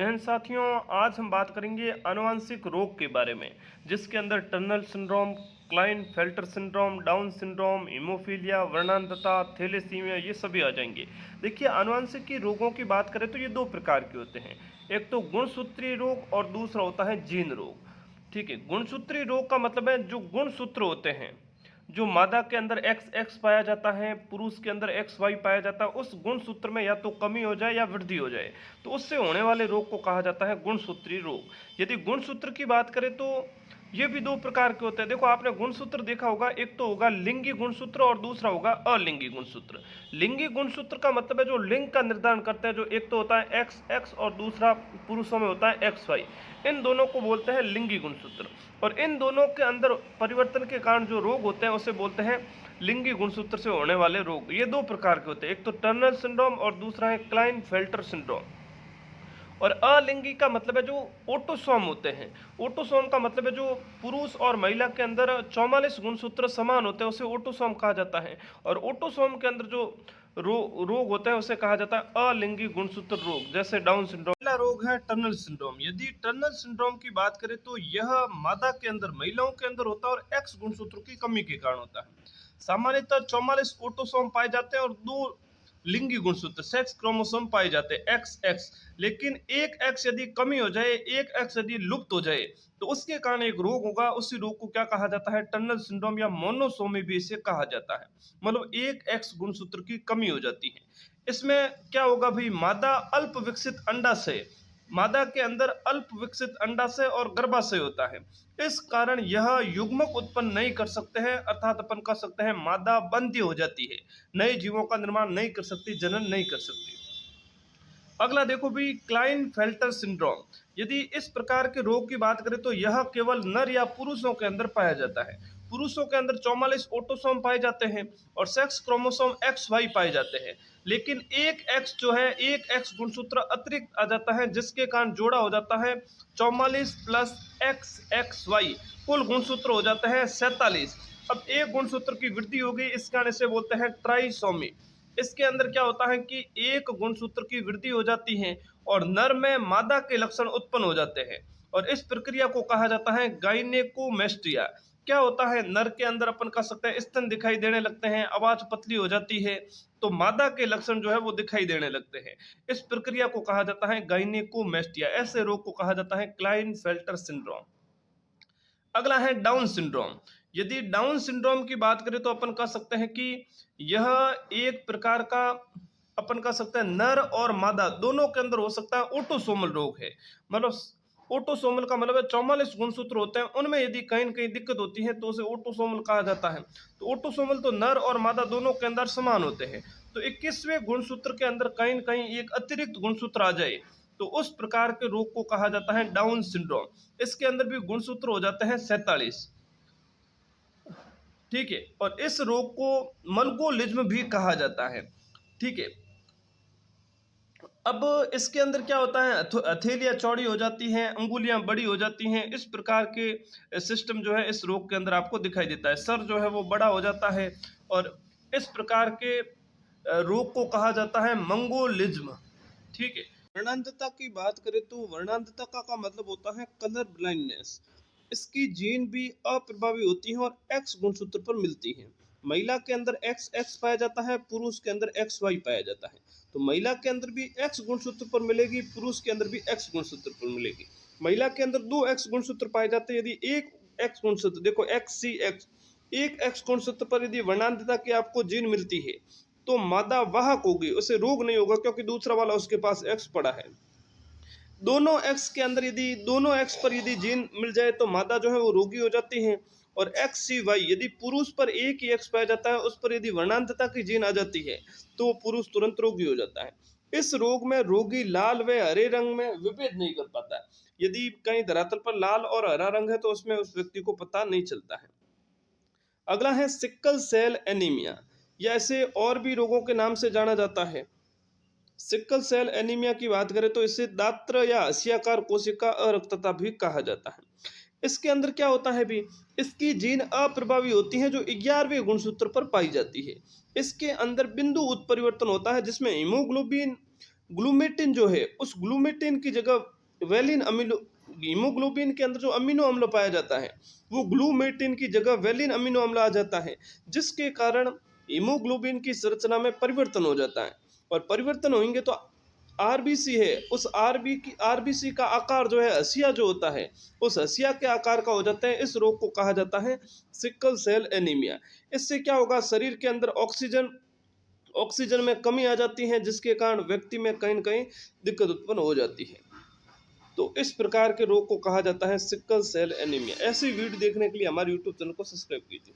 जय हिंद साथियों, आज हम बात करेंगे आनुवंशिक रोग के बारे में, जिसके अंदर Turner syndrome, Klinefelter syndrome, Down syndrome, haemophilia, वर्णांधता, थैलेसीमिया ये सभी आ जाएंगे। देखिए, आनुवंशिक की रोगों की बात करें तो ये दो प्रकार के होते हैं। एक तो गुणसूत्रीय रोग और दूसरा होता है जीन रोग। ठीक है, गुणसूत्रीय रोग का मतलब है जो गुणसूत्र होते हैं, जो मादा के अंदर एक्स एक्स पाया जाता है, पुरुष के अंदर एक्स वाई पाया जाता है, उस गुणसूत्र में या तो कमी हो जाए या वृद्धि हो जाए, तो उससे होने वाले रोग को कहा जाता है गुणसूत्रीय रोग। यदि गुणसूत्र की बात करें तो ये भी दो प्रकार के होते हैं। देखो, आपने गुणसूत्र देखा होगा, एक तो होगा लिंगी गुणसूत्र और दूसरा होगा अलिंगी गुणसूत्र। लिंगी गुणसूत्र का मतलब है जो लिंग का निर्धारण करते हैं, जो एक तो होता है एक्स एक्स और दूसरा पुरुषों में होता है एक्स वाई। इन दोनों को बोलते हैं लिंगी गुणसूत्र, और इन दोनों के अंदर परिवर्तन के कारण जो रोग होते हैं उसे बोलते हैं लिंगी गुणसूत्र से होने वाले रोग। ये दो प्रकार के होते हैं, एक तो टर्नर सिंड्रोम और दूसरा है क्लाइनफेल्टर सिंड्रोम। और अलिंगी का मतलब है जो ऑटोसोम होते हैं। ऑटोसोम का मतलब है जो पुरुष और महिला के अंदर 44 गुणसूत्र समान होते हैं, उसे ऑटोसोम कहा जाता है। और ऑटोसोम के अंदर जो रोग होते हैं उसे कहा जाता है अलिंगी गुणसूत्र रोग, जैसे डाउन सिंड्रोम। पहला रोग है टर्नर सिंड्रोम। यदि टर्नर सिंड्रोम की बात करें तो यह मादा के अंदर, महिलाओं के अंदर होता है और एक्स गुणसूत्र की कमी के कारण होता है। सामान्यतः 44 ऑटोसोम पाए जाते हैं और 2 लिंगी गुणसूत्र सेक्स क्रोमोसोम पाए जाते हैं एक्स एक्स। लेकिन एक एक्स यदि कमी हो जाए, एक एक्स यदि लुप्त हो जाए, तो उसके कारण एक रोग होगा। उसी रोग को क्या कहा जाता है? टर्नर सिंड्रोम या मोनोसोमी भी इसे कहा जाता है। मतलब एक एक्स गुणसूत्र की कमी हो जाती है। इसमें क्या होगा भाई? मादा अल्प विकसित अंडाशय, मादा के अंदर अल्प विकसित अंडाशय और गर्भाशय होता है। इस कारण यह युग्मक उत्पन्न नहीं कर सकते हैं, अर्थात अपन कह सकते हैं मादा बंधी हो जाती है, नए जीवों का निर्माण नहीं कर सकती, जनन नहीं कर सकती। अगला देखो भी, क्लाइनफेल्टर सिंड्रोम। यदि इस प्रकार के रोग की बात करें तो यह केवल नर या पुरुषों के अंदर पाया जाता है। पुरुषों के अंदर 44 ऑटोसोम पाए जाते हैं और सेक्स क्रोमोसोम एक्स वाई पाए जाते हैं। लेकिन एक एक्स जो है, एक एक्स गुणसूत्र अतिरिक्त आ जाता है, जिसके कारण जोड़ा हो जाता है 44 प्लस एक्स एक्स वाई, कुल गुणसूत्र हो जाते हैं 47। अब एक गुणसूत्र की वृद्धि हो गई, इस कारण इसे बोलते हैं ट्राइसोमी। इसके अंदर क्या होता है कि एक गुणसूत्र की वृद्धि हो जाती है और नर में मादा के लक्षण उत्पन्न हो जाते हैं, और इस प्रक्रिया को कहा जाता है गाइनेकोमेस्ट्रिया। क्या होता है? नर के अंदर अपन कह सकते हैं स्तन दिखाई देने लगते हैं, आवाज पतली हो जाती है, तो मादा के लक्षण जो है वो दिखाई देने लगते हैं। इस प्रक्रिया को कहा जाता है गाइनेकोमेस्ट्रिया। ऐसे रोग को कहा जाता है क्लाइनफेल्टर सिंड्रोम। अगला है डाउन सिंड्रोम। यदि डाउन सिंड्रोम की बात करें तो अपन कह सकते हैं कि यह एक प्रकार का, अपन कह सकते हैं नर और मादा दोनों के अंदर हो सकता है ऑटोसोमल रोग है। मतलब ऑटोसोमल का मतलब है 44 गुणसूत्र होते हैं, उनमें यदि कहीं न कहीं दिक्कत होती है तो उसे ऑटोसोमल कहा जाता है। तो ऑटोसोमल तो नर और मादा दोनों के अंदर समान होते हैं, तो 21वें गुणसूत्र के अंदर कहीं न कहीं एक अतिरिक्त गुणसूत्र आ जाए, तो उस प्रकार के रोग को कहा जाता है डाउन सिंड्रोम। इसके अंदर भी गुणसूत्र हो जाते हैं 47। ठीक है, और इस रोग को मल्गोलिज्म भी कहा जाता है। ठीक है, अब इसके अंदर क्या होता है? हथेलियां चौड़ी हो जाती हैं, अंगुलियां बड़ी हो जाती हैं। इस प्रकार के सिस्टम जो है इस रोग के अंदर आपको दिखाई देता है। सर जो है वो बड़ा हो जाता है, और इस प्रकार के रोग को कहा जाता है मंगोलिज्म। ठीक है, वर्णांधता की बात करें तो वर्णांधता का मतलब होता है कलर ब्लाइंडनेस। इसकी जीन भी अप्रभावी होती है और एक्स गुणसूत्र पर मिलती है। महिला के अंदर एक्स एक्स पाया जाता है, पुरुष के अंदर एक्स वाई पाया जाता है। तो महिला के अंदर भी एक्स गुणसूत्र पर मिलेगी, पुरुष के अंदर भी एक्स गुणसूत्र पर मिलेगी। महिला के अंदर 2 एक्स गुणसूत्र पाए जाते हैं। यदि एक एक्स गुणसूत्र, देखो एक्स सी एक्स, एक एक्स गुणसूत्र पर यदि वर्णांधता की आपको जीन मिलती है तो मादा वाहक होगी, उसे रोग नहीं होगा, क्योंकि दूसरा वाला उसके पास एक्स पड़ा है। दोनों एक्स के अंदर यदि दोनों एक्स पर यदि जीन मिल जाए तो मादा जो है वो रोगी हो जाती है। और एक्स सी वाई, यदि पुरुष पर एक ही एक्स पाया जाता है, उस पर यदि वर्णांधता की जीन आ जाती है तो वो पुरुष तुरंत रोगी हो जाता है। इस रोग में रोगी लाल व हरे रंग में विभेद नहीं कर पाता। यदि कहीं धरातल पर लाल और हरा रंग है तो उसमें उस व्यक्ति को पता नहीं चलता है। अगला है सिक्कल सेल एनीमिया, या इसे और भी रोगों के नाम से जाना जाता है। सिक्कल सेल एनीमिया की बात करें तो इसे दात्र या हसियाकार कोशिका अरक्तता भी कहा जाता है। इसके अंदर क्या होता है भी? इसकी जीन अप्रभावी होती है जो 11वें गुणसूत्र पर पाई जाती है। इसके अंदर बिंदु उत्परिवर्तन होता है जिसमें हीमोग्लोबिन ग्लूमेटिन जो है, उस ग्लूमेटिन की जगह वेलिन अमीनो हीमोग्लोबिन के अंदर जो अमीनो अम्ल पाया जाता है, वो ग्लूमेटिन की जगह वेलिन अमीनो अम्ल आ जाता है, जिसके कारण हीमोग्लोबिन की संरचना में परिवर्तन हो जाता है। और परिवर्तन होंगे तो आरबीसी है, उस आरबीसी का आकार जो है हसिया जो होता है, उस हसिया के आकार का हो जाता है। इस रोग को कहा जाता है सिकल सेल एनीमिया। इससे क्या होगा, शरीर के अंदर ऑक्सीजन में कमी आ जाती है, जिसके कारण व्यक्ति में कहीं न कहीं दिक्कत उत्पन्न हो जाती है। तो इस प्रकार के रोग को कहा जाता है सिकल सेल एनीमिया। ऐसी वीडियो देखने के लिए हमारे यूट्यूब चैनल को सब्सक्राइब कीजिए।